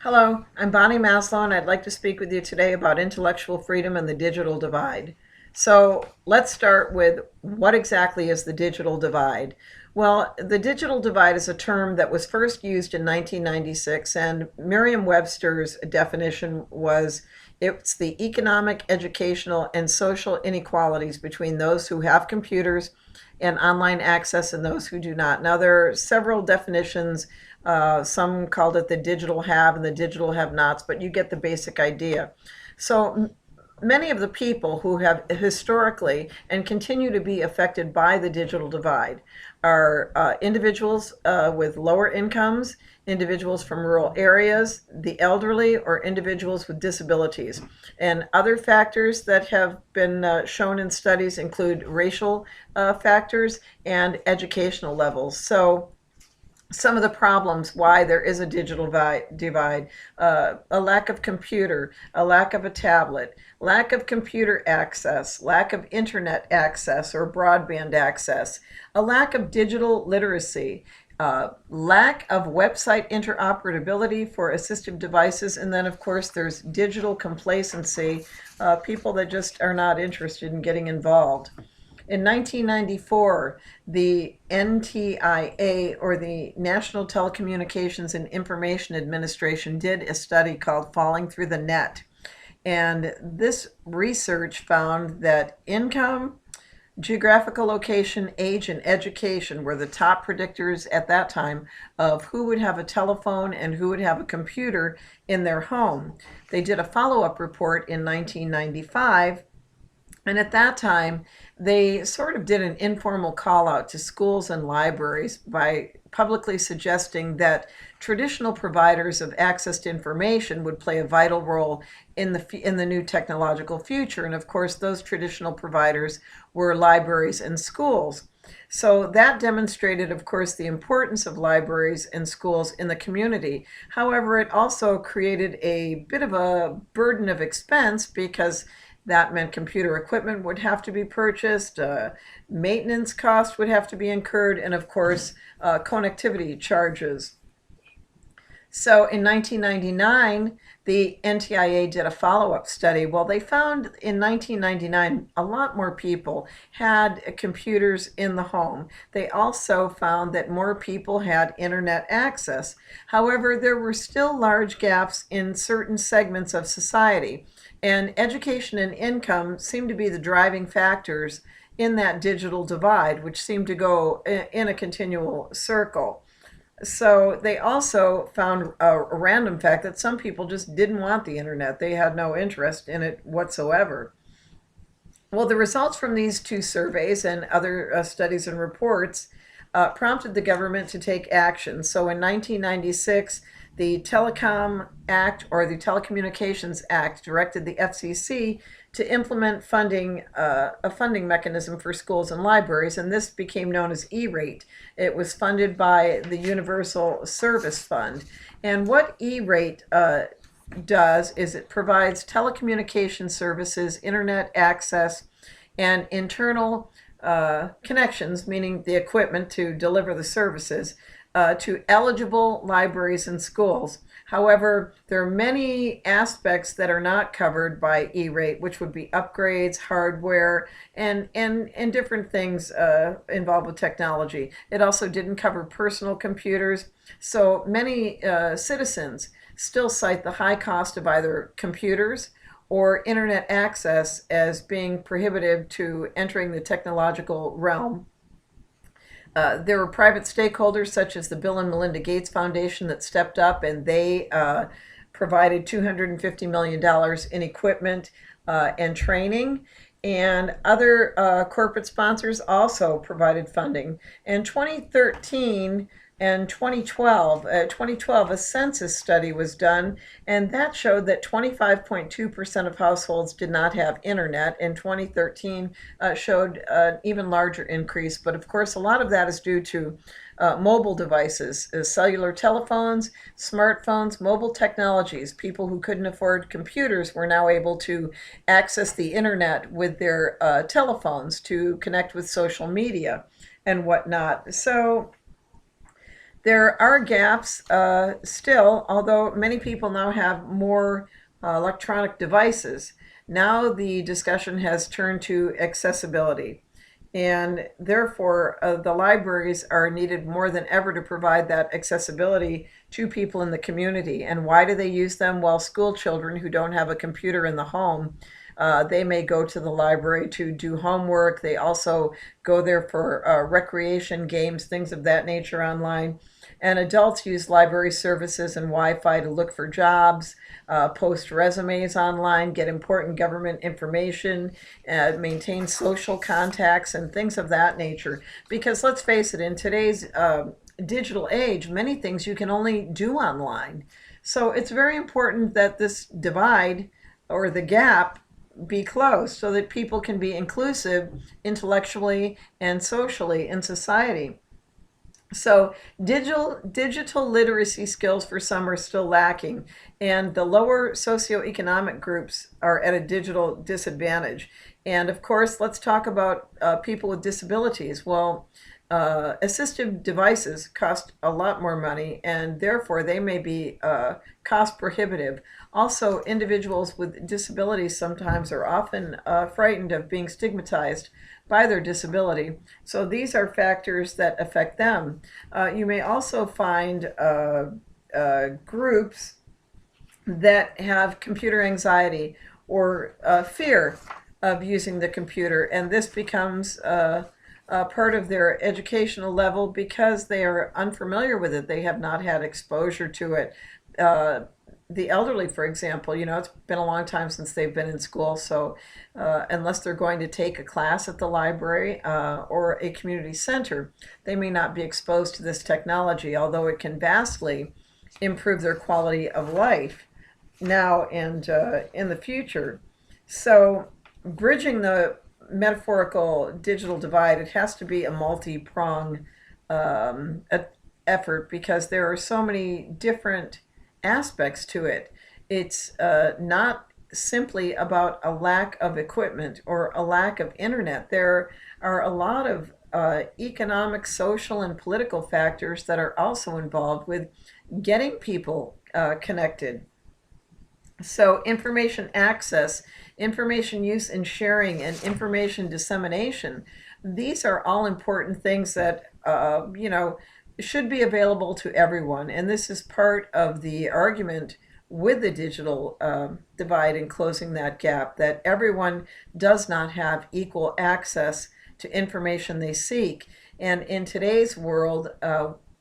Hello, I'm Bonnie Maslow, and I'd like to speak with you today about intellectual freedom and the digital divide. So let's start with what exactly is the digital divide? Well, the digital divide is a term that was first used in 1996, and Merriam-Webster's definition was it's the economic, educational, and social inequalities between those who have computers and online access and those who do not. Now, there are several definitions. Some called it the digital have and the digital have nots, but you get the basic idea. So many of the people who have historically and continue to be affected by the digital divide are individuals with lower incomes, individuals from rural areas, the elderly, or individuals with disabilities. And other factors that have been shown in studies include racial factors and educational levels. So some of the problems why there is a digital divide, a lack of computer, a lack of a tablet, lack of computer access, lack of internet access or broadband access, a lack of digital literacy, lack of website interoperability for assistive devices, and then of course there's digital complacency, people that just are not interested in getting involved. In 1994, the NTIA, or the National Telecommunications and Information Administration, did a study called Falling Through the Net. And this research found that income, geographical location, age, and education were the top predictors at that time of who would have a telephone and who would have a computer in their home. They did a follow-up report in 1995. And at that time, they sort of did an informal call out to schools and libraries by publicly suggesting that traditional providers of access to information would play a vital role in the new technological future. And of course, those traditional providers were libraries and schools. So that demonstrated, of course, the importance of libraries and schools in the community. However, it also created a bit of a burden of expense because that meant computer equipment would have to be purchased, maintenance costs would have to be incurred, and of course, connectivity charges. So in 1999, the NTIA did a follow-up study. Well, they found in 1999 a lot more people had computers in the home. They also found that more people had internet access. However, there were still large gaps in certain segments of society, and education and income seem to be the driving factors in that digital divide, which seemed to go in a continual circle. So they also found a random fact that some people just didn't want the internet. They had no interest in it whatsoever. Well, the results from these two surveys and other studies and reports prompted the government to take action. So in 1996, the Telecom Act, or the Telecommunications Act, directed the FCC to implement a funding mechanism for schools and libraries, and this became known as E-rate. It was funded by the Universal Service Fund. And what E-rate does is it provides telecommunication services, internet access, and internal connections, meaning the equipment to deliver the services, to eligible libraries and schools. However, there are many aspects that are not covered by E-rate, which would be upgrades, hardware, and different things involved with technology. It also didn't cover personal computers. So many citizens still cite the high cost of either computers or internet access as being prohibitive to entering the technological realm. There were private stakeholders such as the Bill and Melinda Gates Foundation that stepped up, and they provided $250 million in equipment and training. And other corporate sponsors also provided funding. In 2013 and 2012, a census study was done, and that showed that 25.2% of households did not have internet. In 2013, showed an even larger increase, but of course, a lot of that is due to mobile devices, cellular telephones, smartphones, mobile technologies. People who couldn't afford computers were now able to access the internet with their telephones to connect with social media and whatnot. So There are gaps still, although many people now have more electronic devices. Now the discussion has turned to accessibility. And therefore, the libraries are needed more than ever to provide that accessibility to people in the community. And why do they use them? Well, school children who don't have a computer in the home, they may go to the library to do homework. They also go there for recreation, games, things of that nature online. And adults use library services and Wi-Fi to look for jobs, post resumes online, get important government information, maintain social contacts, and things of that nature. Because let's face it, in today's digital age, many things you can only do online. So it's very important that this divide or the gap be closed so that people can be inclusive intellectually and socially in society. So digital literacy skills for some are still lacking, and the lower socioeconomic groups are at a digital disadvantage. And of course, let's talk about people with disabilities. Well, assistive devices cost a lot more money, and therefore they may be cost prohibitive. Also, individuals with disabilities sometimes are often frightened of being stigmatized by their disability. So these are factors that affect them. You may also find groups that have computer anxiety or fear of using the computer, and this becomes part of their educational level because they are unfamiliar with it. They have not had exposure to it. The elderly, for example, it's been a long time since they've been in school, so unless they're going to take a class at the library or a community center, they may not be exposed to this technology, although it can vastly improve their quality of life now and in the future. So bridging the metaphorical digital divide, it has to be a multi-pronged effort because there are so many different aspects to it. It's not simply about a lack of equipment or a lack of internet. There are a lot of economic, social, and political factors that are also involved with getting people connected. So information access, information use and sharing, and information dissemination, these are all important things that, should be available to everyone. And this is part of the argument with the digital divide and closing that gap, that everyone does not have equal access to information they seek. And in today's world,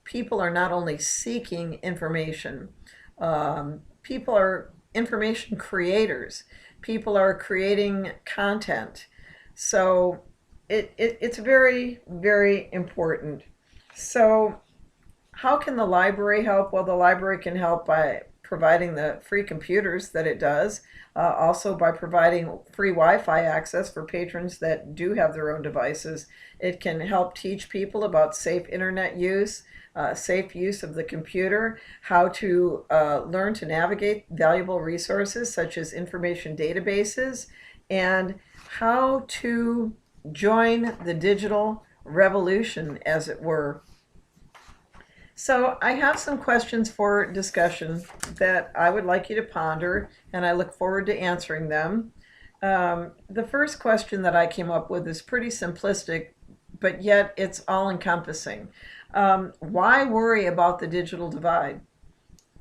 people are not only seeking information, people are information creators. People are creating content. So it's very, very important. So how can the library help? Well, the library can help by providing the free computers that it does, also by providing free Wi-Fi access for patrons that do have their own devices. It can help teach people about safe internet use, safe use of the computer, how to learn to navigate valuable resources such as information databases, and how to join the digital revolution, as it were. So I have some questions for discussion that I would like you to ponder, and I look forward to answering them. The first question that I came up with is pretty simplistic, but yet it's all-encompassing. Why worry about the digital divide?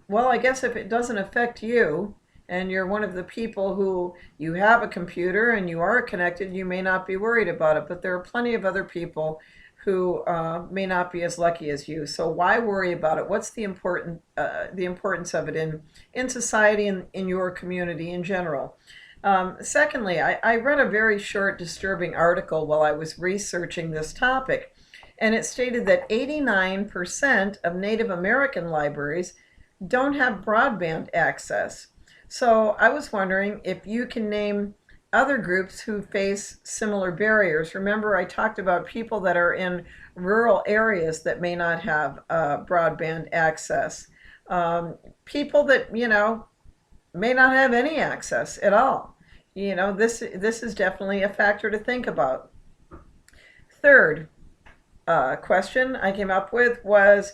Well, I guess if it doesn't affect you, and you're one of the people who you have a computer and you are connected, you may not be worried about it, but there are plenty of other people who may not be as lucky as you. So why worry about it? What's the importance of it in society and in your community in general? Secondly, I read a very short, disturbing article while I was researching this topic, and it stated that 89% of Native American libraries don't have broadband access. So I was wondering if you can name other groups who face similar barriers. Remember, I talked about people that are in rural areas that may not have broadband access. People that, may not have any access at all. This is definitely a factor to think about. Third question I came up with was,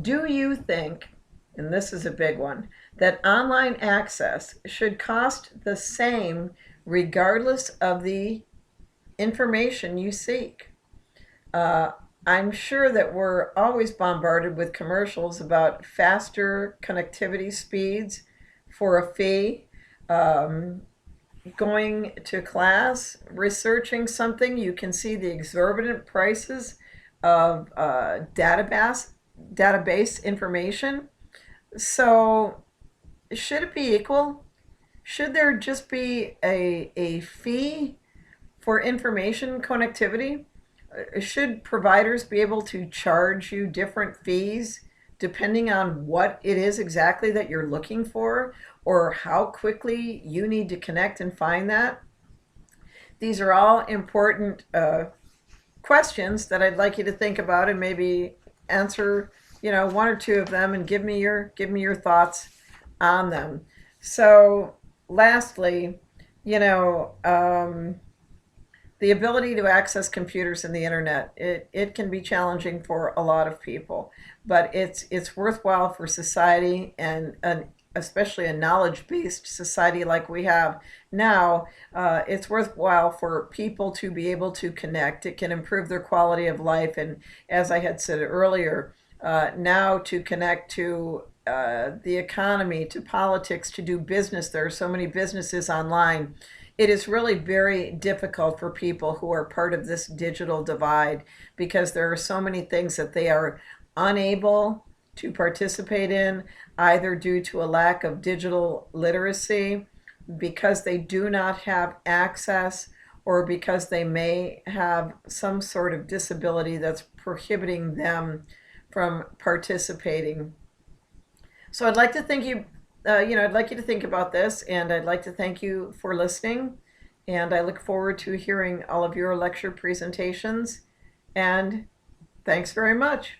Do you think, and this is a big one, that online access should cost the same regardless of the information you seek? Uh, I'm sure that we're always bombarded with commercials about faster connectivity speeds for a fee. Um, Going to class, researching something, you can see the exorbitant prices of database information. So, should it be equal? Should there just be a fee for information connectivity? Should providers be able to charge you different fees depending on what it is exactly that you're looking for or how quickly you need to connect and find that? These are all important questions that I'd like you to think about and maybe answer, one or two of them and give me your thoughts on them. So, lastly, you know, the ability to access computers and the internet, it can be challenging for a lot of people, but it's worthwhile for society and especially a knowledge-based society like we have now. It's worthwhile for people to be able to connect. It can improve their quality of life, and as I had said earlier, now to connect to the economy, to politics, to do business. There are so many businesses online. It is really very difficult for people who are part of this digital divide because there are so many things that they are unable to participate in, either due to a lack of digital literacy, because they do not have access, or because they may have some sort of disability that's prohibiting them from participating. So I'd like to thank you. I'd like you to think about this, and I'd like to thank you for listening. And I look forward to hearing all of your lecture presentations. And thanks very much.